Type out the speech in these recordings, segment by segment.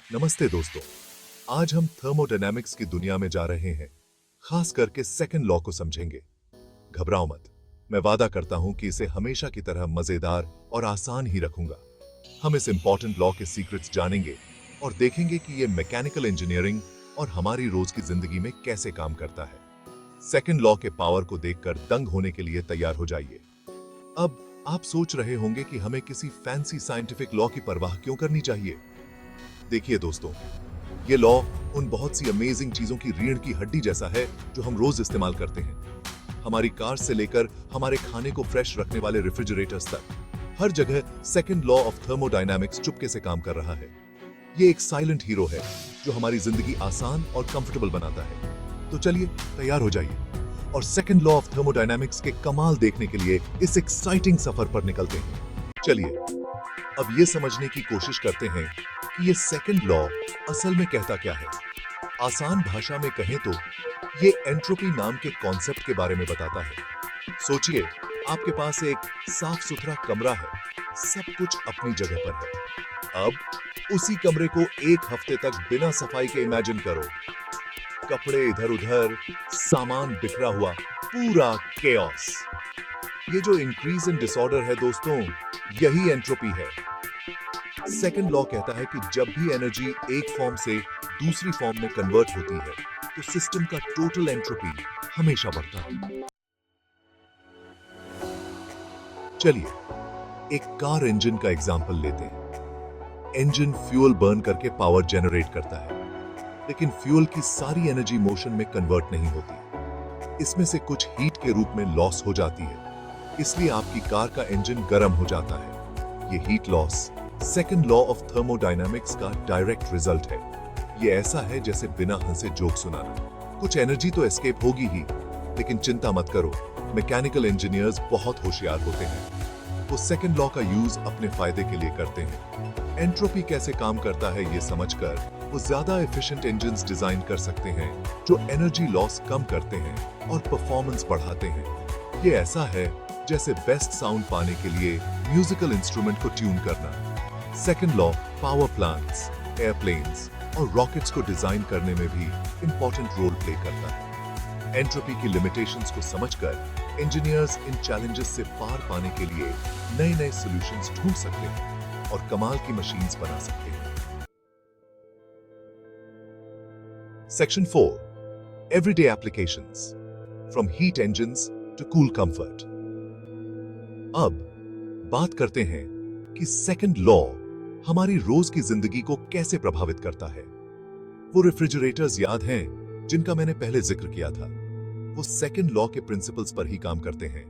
नमस्ते दोस्तों। आज हम थर्मोडायनामिक्स की दुनिया में जा रहे हैं, खास करके सेकंड लॉ को समझेंगे। घबराओ मत, मैं वादा करता हूं कि इसे हमेशा की तरह मजेदार और आसान ही रखूंगा। हम इस इंपॉर्टेंट लॉ के सीक्रेट्स जानेंगे और देखेंगे कि ये मैकेनिकल इंजीनियरिंग और हमारी रोज की जिंदगी में कैसे काम करता है। सेकंड लॉ के पावर को देखकर दंग होने के लिए तैयार हो जाइए। अब आप सोच रहे होंगे कि हमें किसी फैंसी साइंटिफिक लॉ की परवाह क्यों करनी चाहिए। देखिए दोस्तों, ये लॉ उन बहुत सी अमेजिंग चीजों की रीढ़ की हड्डी जैसा है जो हम रोज इस्तेमाल करते हैं। हमारी कार से लेकर हमारे खाने को फ्रेश रखने वाले रेफ्रिजरेटर्स तक, हर जगह सेकंड लॉ ऑफ थर्मोडायनामिक्स चुपके से काम कर रहा है। ये एक साइलेंट हीरो है जो हमारी जिंदगी आसान और कंफर्टेबल बनाता है। तो चलिए तैयार हो जाइए और सेकंड लॉ ऑफ थर्मोडायनामिक्स के कमाल देखने के लिए इस एक्साइटिंग सफर पर निकलते हैं। चलिए अब ये समझने की कोशिश करते हैं कि ये सेकंड लॉ असल में कहता क्या है। आसान भाषा में कहें तो ये एंट्रोपी नाम के कॉन्सेप्ट के बारे में बताता है। सोचिए, आपके पास एक साफ सुथरा कमरा है, सब कुछ अपनी जगह पर है। अब उसी कमरे को एक हफ्ते तक बिना सफाई के इमेजिन करो। कपड़े इधर उधर, सामान बिखरा हुआ, पूरा केओस। ये जो इंक्रीज इन डिसऑर्डर है दोस्तों, यही एंट्रोपी है। सेकंड लॉ कहता है कि जब भी एनर्जी एक फॉर्म से दूसरी फॉर्म में कन्वर्ट होती है तो सिस्टम का टोटल एंट्रोपी हमेशा बढ़ता है। चलिए एक कार इंजन का एग्जांपल लेते हैं। इंजन फ्यूल बर्न करके पावर जनरेट करता है, लेकिन फ्यूल की सारी एनर्जी मोशन में कन्वर्ट नहीं होती। इसमें से कुछ हीट के रूप में लॉस हो जाती है, इसलिए आपकी कार का इंजन गर्म हो जाता है। ये heat loss second law of thermodynamics का डायरेक्ट रिजल्ट है। ये ऐसा है जैसे बिना हंसे जोक सुनाना। कुछ एनर्जी तो एस्केप होगी ही, लेकिन चिंता मत करो, मैकेनिकल इंजीनियर्स बहुत होशियार होते हैं। वो सेकंड लॉ का यूज अपने फायदे के लिए करते हैं। एंट्रोपी कैसे काम करता है ये समझकर वो ज्यादा एफिशिएंट इंजन्स डिजाइन कर सकते हैं जो एनर्जी लॉस कम करते हैं और परफॉर्मेंस बढ़ाते हैं। ये ऐसा है जैसे बेस्ट साउंड पाने के लिए म्यूजिकल इंस्ट्रूमेंट को ट्यून करना। Second law power plants, airplanes और रॉकेट्स को डिजाइन करने में भी इंपॉर्टेंट रोल प्ले करता है। एंट्रोपी की लिमिटेशंस को समझकर इंजीनियर्स इन चैलेंजेस से पार पाने के लिए नए नए सॉल्यूशंस ढूंढ सकते हैं और कमाल की मशीन्स बना सकते हैं। Section 4, everyday applications, from heat engines to cool comfort. अब बात करते हैं कि सेकंड लॉ हमारी रोज की जिंदगी को कैसे प्रभावित करता है। वो रेफ्रिजरेटर्स याद हैं जिनका मैंने पहले जिक्र किया था। वो सेकंड लॉ के प्रिंसिपल्स पर ही काम करते हैं।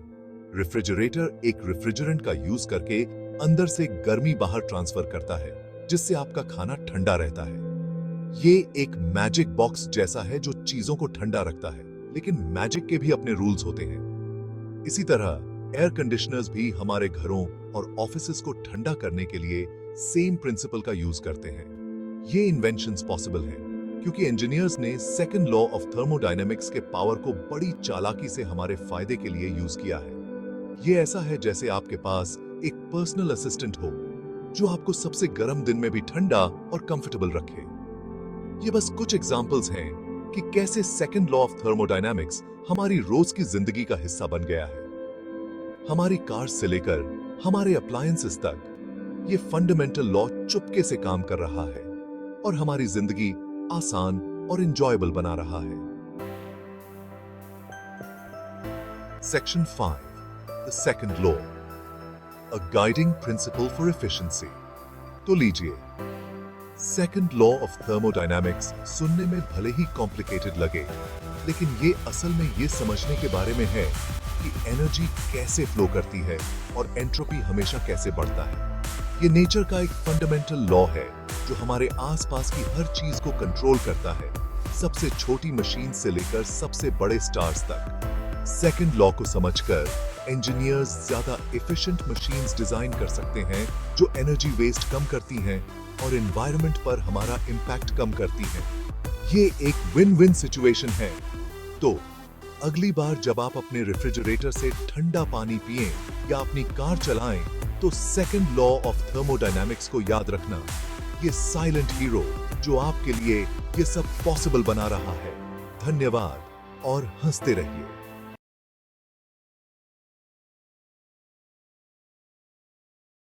रेफ्रिजरेटर एक रेफ्रिजरेंट का यूज करके अंदर से गर्मी बाहर ट्रांसफर करता है, जिससे आपका खाना ठंडा रहता है। ये एक मैजिक बॉक्स जैसा है जो चीजों को ठंडा रखता है, लेकिन मैजिक के भी अपने रूल्स होते हैं। इसी तरह एयर कंडीशनर्स भी हमारे घरों और ऑफिसेस को ठंडा करने के लिए सेम प्रिंसिपल का यूज करते हैं। ये इन्वेंशंस पॉसिबल हैं क्योंकि इंजीनियर्स ने सेकंड लॉ ऑफ थर्मोडायनामिक्स के पावर को बड़ी चालाकी से हमारे फायदे के लिए यूज किया है। ये ऐसा है जैसे आपके पास एक पर्सनल असिस्टेंट हो जो आपको सबसे गर्म दिन में भी ठंडा और कंफर्टेबल रखे। ये बस कुछ एग्जांपल्स हैं कि कैसे सेकंड लॉ ऑफ थर्मोडायनामिक्स हमारी रोज की जिंदगी का हिस्सा बन गया है। हमारी कार से लेकर हमारे अप्लायंसेस तक ये फंडामेंटल लॉ चुपके से काम कर रहा है और हमारी जिंदगी आसान और एंजॉयबल बना रहा है। Section 5, the second law, a guiding principal for efficiency. तो लीजिए, सेकंड लॉ ऑफ थर्मोडायनामिक्स सुनने में भले ही कॉम्प्लिकेटेड लगे, लेकिन ये असल में ये समझने के बारे में है कि एनर्जी कैसे फ्लो करती है और एंट्रोपी हमेशा कैसे बढ़ता है। ये नेचर का एक फंडामेंटल लॉ है जो हमारे आसपास की हर चीज को कंट्रोल करता है, सबसे छोटी मशीन से लेकर सबसे बड़े स्टार्स तक। सेकंड लॉ को समझकर इंजीनियर्स ज्यादा एफिशिएंट मशीन्स डिजाइन कर सकते हैं जो एनर्जी वेस्ट कम करती हैं और एनवायरनमेंट पर हमारा इंपैक्ट कम करती हैं। ये एक विन विन सिचुएशन है। तो अगली बार जब आप अपने रेफ्रिजरेटर से ठंडा पानी पिएं या अपनी कार चलाएं, तो सेकंड लॉ ऑफ थर्मोडायनामिक्स को याद रखना। ये साइलेंट हीरो जो आपके लिए ये सब पॉसिबल बना रहा है। धन्यवाद और हंसते रहिए।